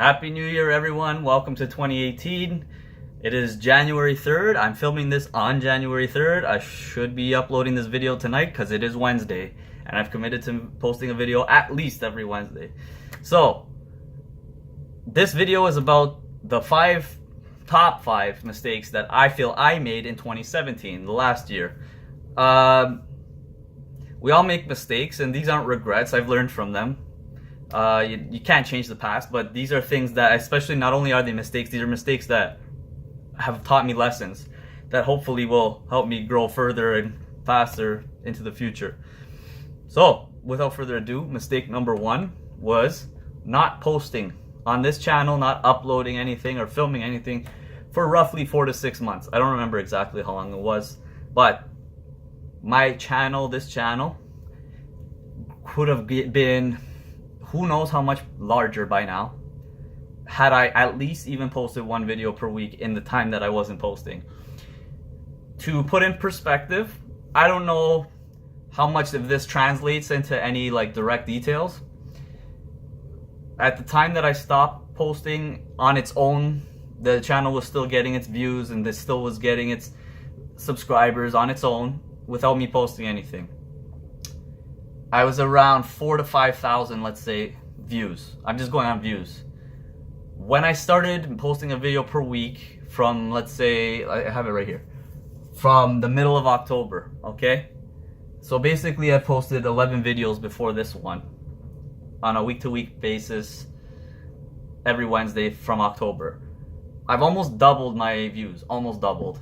Happy New Year, everyone. Welcome to 2018. It is January 3rd. I'm filming this on January 3rd. I should be uploading this video tonight because it is Wednesday. And I've committed to posting a video at least every Wednesday. So, this video is about the top five mistakes that I feel I made in 2017, the last year. We all make mistakes, and these aren't regrets. I've learned from them. You can't change the past, but these are things that, especially, not only are they mistakes, these are mistakes that have taught me lessons that hopefully will help me grow further and faster into the future. So, without further ado, mistake number one was not posting on this channel, not uploading anything or filming anything for roughly 4 to 6 months. I don't remember exactly how long it was, but my channel, this channel, could have been who knows how much larger by now had I at least even posted one video per week in the time that I wasn't posting. To put in perspective, I don't know how much of this translates into any direct details. At the time that I stopped posting on its own, the channel was still getting its views and this still was getting its subscribers on its own without me posting anything. I was around 4,000 to 5,000, let's say, views. I'm just going on views. When I started posting a video per week from, let's say, I have it right here, from the middle of October, okay? So basically I posted 11 videos before this one on a week-to-week basis every Wednesday from October. I've almost doubled my views, almost doubled.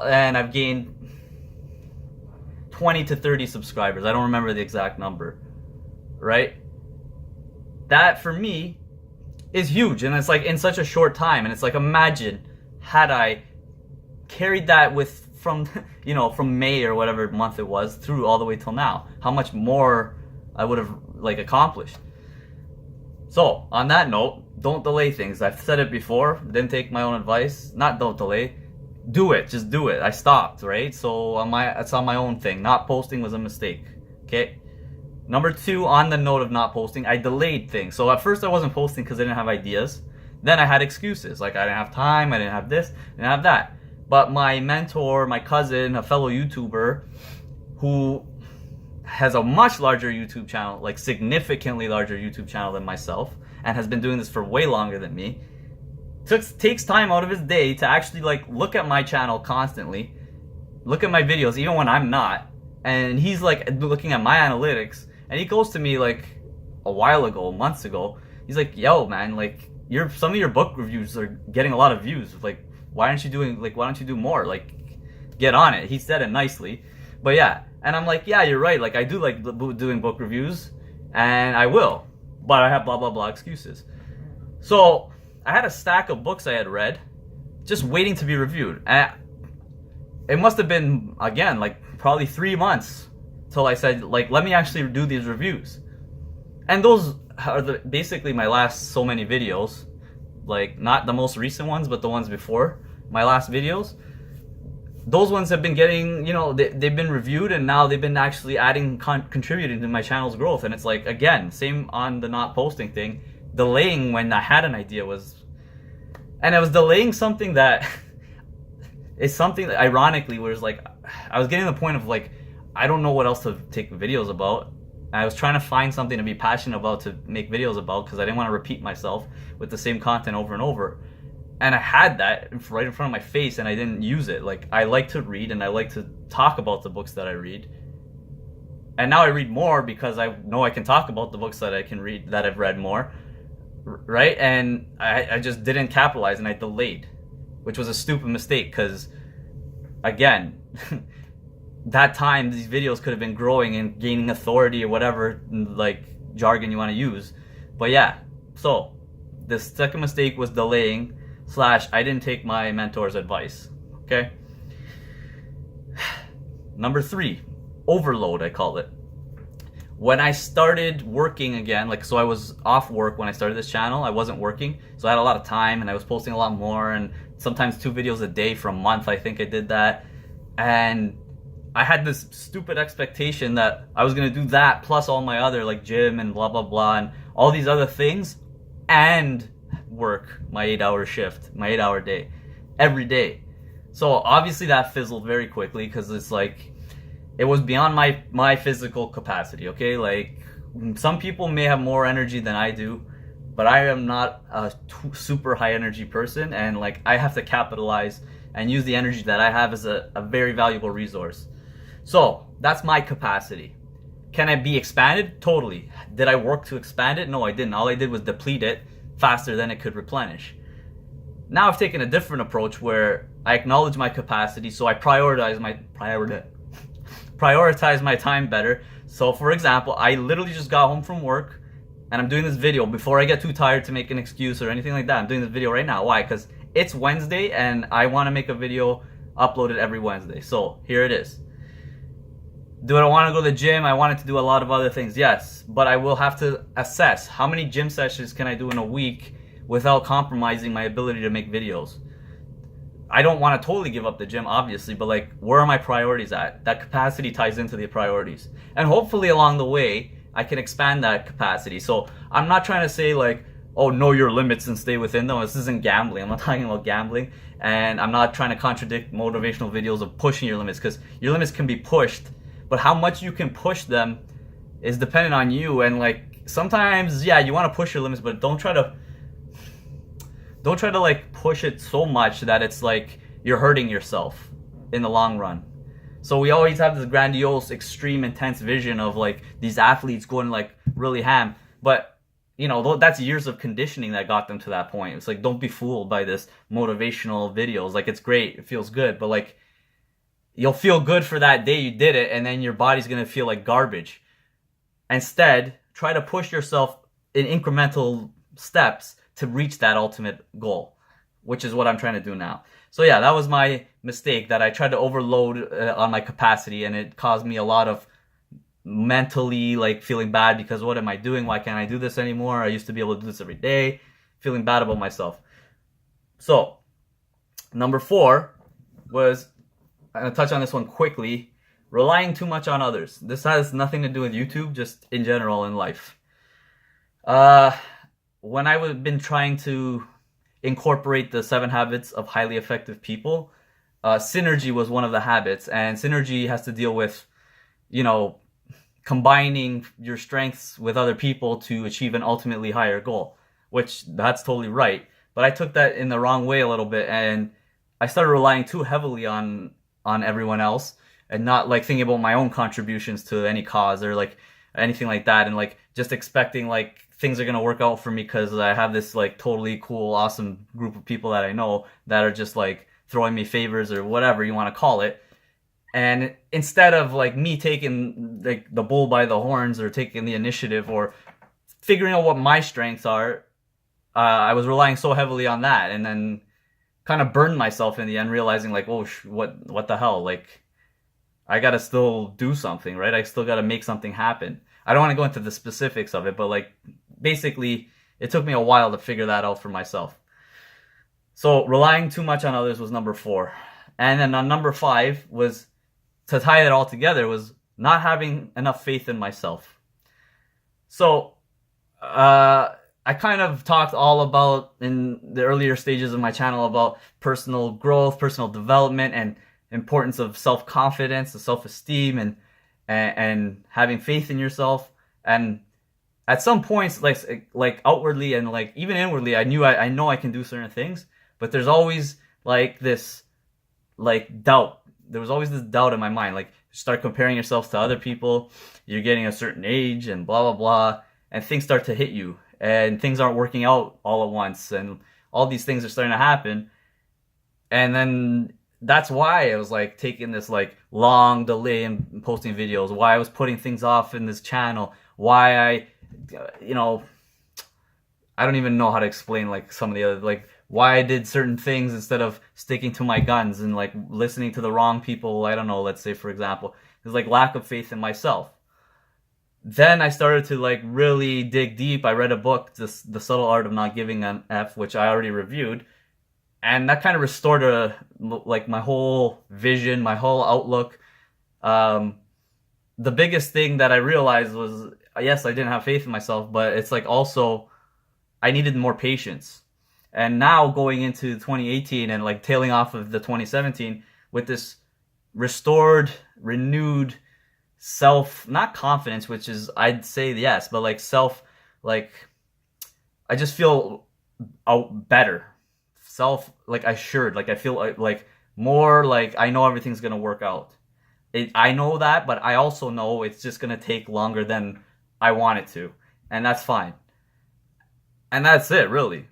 And I've gained 20 to 30 subscribers. I don't remember the exact number, right? That for me is huge, and it's in such a short time. And it's imagine had I carried that from May or whatever month it was through all the way till now, how much more I would have accomplished. So on that note, don't delay things. I've said it before, didn't take my own advice. Not don't delay, do it, just do it. I stopped, right? So it's on my own thing. Not posting was a mistake, okay? Number two, on the note of not posting, I delayed things. So at first I wasn't posting because I didn't have ideas. Then I had excuses, I didn't have time, I didn't have this, I didn't have that. But my mentor, my cousin, a fellow YouTuber who has a much larger YouTube channel, significantly larger YouTube channel than myself, and has been doing this for way longer than me, takes time out of his day to actually look at my channel constantly, look at my videos even when I'm not, and he's looking at my analytics, and he goes to me a while ago, months ago, he's like, yo man, some of your book reviews are getting a lot of views, why aren't you do more, get on it. He said it nicely, but yeah, and I'm like, yeah, you're right, I do doing book reviews, and I will, but I have blah blah blah excuses. So I had a stack of books I had read, just waiting to be reviewed. And it must have been, again, probably 3 months till I said, let me actually do these reviews. And those are basically my last so many videos. Not the most recent ones, but the ones before my last videos. Those ones have been getting, they've been reviewed, and now they've been actually contributing to my channel's growth. And it's again, same on the not posting thing. Delaying when I had an idea and I was delaying something that is something that ironically was I was getting to the point of I don't know what else to take videos about. I was trying to find something to be passionate about to make videos about because I didn't want to repeat myself with the same content over and over. And I had that right in front of my face and I didn't use it. I like to read and I like to talk about the books that I read. And now I read more because I know I can talk about the books that I can read, that I've read more. Right? And I just didn't capitalize and I delayed, which was a stupid mistake because, again, that time these videos could have been growing and gaining authority or whatever jargon you want to use. But yeah, so the second mistake was delaying / I didn't take my mentor's advice, okay? Number three, overload, I call it. When I started working again, so I was off work when I started this channel, I wasn't working, so I had a lot of time and I was posting a lot more, and sometimes 2 videos a day for a month, I think I did that. And I had this stupid expectation that I was gonna do that plus all my other gym and blah blah blah and all these other things and work my 8-hour shift, my 8-hour day, every day. So obviously that fizzled very quickly because it's like it was beyond my physical capacity. Okay, like some people may have more energy than I do, but I am not a super high energy person, and like I have to capitalize and use the energy that I have as a very valuable resource. So that's my capacity. Can it be expanded? Totally. Did I work to expand it? No, I didn't. All I did was deplete it faster than it could replenish. Now I've taken a different approach where I acknowledge my capacity, so I prioritize my time better. So for example, I literally just got home from work and I'm doing this video before I get too tired to make an excuse or anything like that. I'm doing this video right now. Why? Because it's Wednesday and I want to make a video uploaded every Wednesday. So here it is. Do I want to go to the gym? I wanted to do a lot of other things. Yes, but I will have to assess how many gym sessions can I do in a week without compromising my ability to make videos. I don't want to totally give up the gym, obviously, but like, where are my priorities at? That capacity ties into the priorities. And hopefully along the way, I can expand that capacity. So I'm not trying to say like, oh, know your limits and stay within them. This isn't gambling. I'm not talking about gambling. And I'm not trying to contradict motivational videos of pushing your limits, because your limits can be pushed, but how much you can push them is dependent on you. And like, sometimes, yeah, you want to push your limits, but don't try to like push it so much that it's like you're hurting yourself in the long run. So we always have this grandiose, extreme, intense vision of like these athletes going like really ham, but you know, that's years of conditioning that got them to that point. It's like, don't be fooled by this motivational videos. Like, it's great, it feels good, but like, you'll feel good for that day you did it, and then your body's gonna feel like garbage. Instead, try to push yourself in incremental steps to reach that ultimate goal, which is what I'm trying to do now. So yeah, that was my mistake, that I tried to overload on my capacity, and it caused me a lot of mentally like feeling bad because what am I doing? Why can't I do this anymore? I used to be able to do this every day, feeling bad about myself. So number 4 was, I'm going to touch on this one quickly, relying too much on others. This has nothing to do with YouTube, just in general in life. When I've been trying to incorporate the 7 habits of highly effective people, synergy was one of the habits, and synergy has to deal with, you know, combining your strengths with other people to achieve an ultimately higher goal, which that's totally right. But I took that in the wrong way a little bit, and I started relying too heavily on everyone else and not like thinking about my own contributions to any cause or like anything like that, and like just expecting like things are going to work out for me because I have this like totally cool, awesome group of people that I know that are just like throwing me favors or whatever you want to call it. And instead of like me taking like the bull by the horns or taking the initiative or figuring out what my strengths are, I was relying so heavily on that, and then kind of burned myself in the end, realizing like, oh, what the hell? Like, I gotta still do something, right? I still gotta make something happen. I don't want to go into the specifics of it, but like, basically, it took me a while to figure that out for myself. So relying too much on others was number 4. And then on number 5 was, to tie it all together, was not having enough faith in myself. So, I kind of talked all about in the earlier stages of my channel about personal growth, personal development, and importance of self-confidence, the self-esteem, and having faith in yourself. And at some points, like outwardly and like even inwardly, I know I can do certain things, but there's always like this like doubt. There was always this doubt in my mind, like, start comparing yourself to other people, you're getting a certain age and blah blah blah, and things start to hit you, and things aren't working out all at once, and all these things are starting to happen. And then that's why I was like taking this like long delay in posting videos, why I was putting things off in this channel, why I, you know, I don't even know how to explain like some of the other, like why I did certain things instead of sticking to my guns and like listening to the wrong people. I don't know, let's say for example, there's like lack of faith in myself. Then I started to like really dig deep. I read a book, The Subtle Art of Not Giving an F, which I already reviewed. And that kind of restored like my whole vision, my whole outlook. The biggest thing that I realized was, yes, I didn't have faith in myself, but it's like also I needed more patience. And now going into 2018 and like tailing off of the 2017 with this restored, renewed self, not confidence, which is, I'd say yes, but like self, like I just feel better, self, like assured, like I feel like more like I know everything's gonna work out. I know that, but I also know it's just gonna take longer than I want it to, and that's fine. And that's it, really.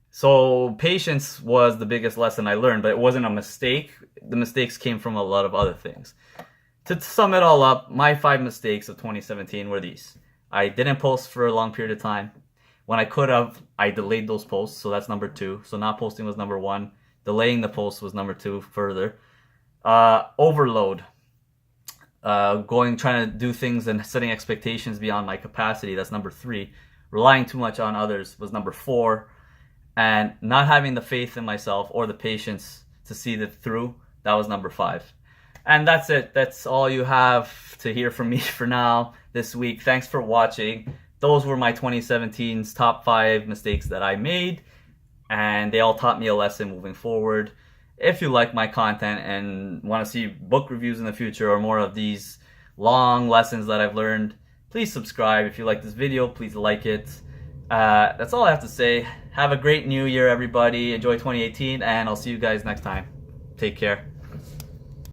So patience was the biggest lesson I learned, but it wasn't a mistake. The mistakes came from a lot of other things. To sum it all up, my 5 mistakes of 2017 were these. I didn't post for a long period of time. When I could have, I delayed those posts, so that's number 2. So not posting was number 1. Delaying the post was number 2 further. Overload. Trying to do things and setting expectations beyond my capacity, that's number 3. Relying too much on others was number 4. And not having the faith in myself or the patience to see it through, that was number 5. And that's it. That's all you have to hear from me for now this week. Thanks for watching. Those were my 2017's top 5 mistakes that I made, and they all taught me a lesson moving forward. If you like my content and want to see book reviews in the future or more of these long lessons that I've learned, please subscribe. If you like this video, please like it. That's all I have to say. Have a great new year, everybody. Enjoy 2018, and I'll see you guys next time. Take care.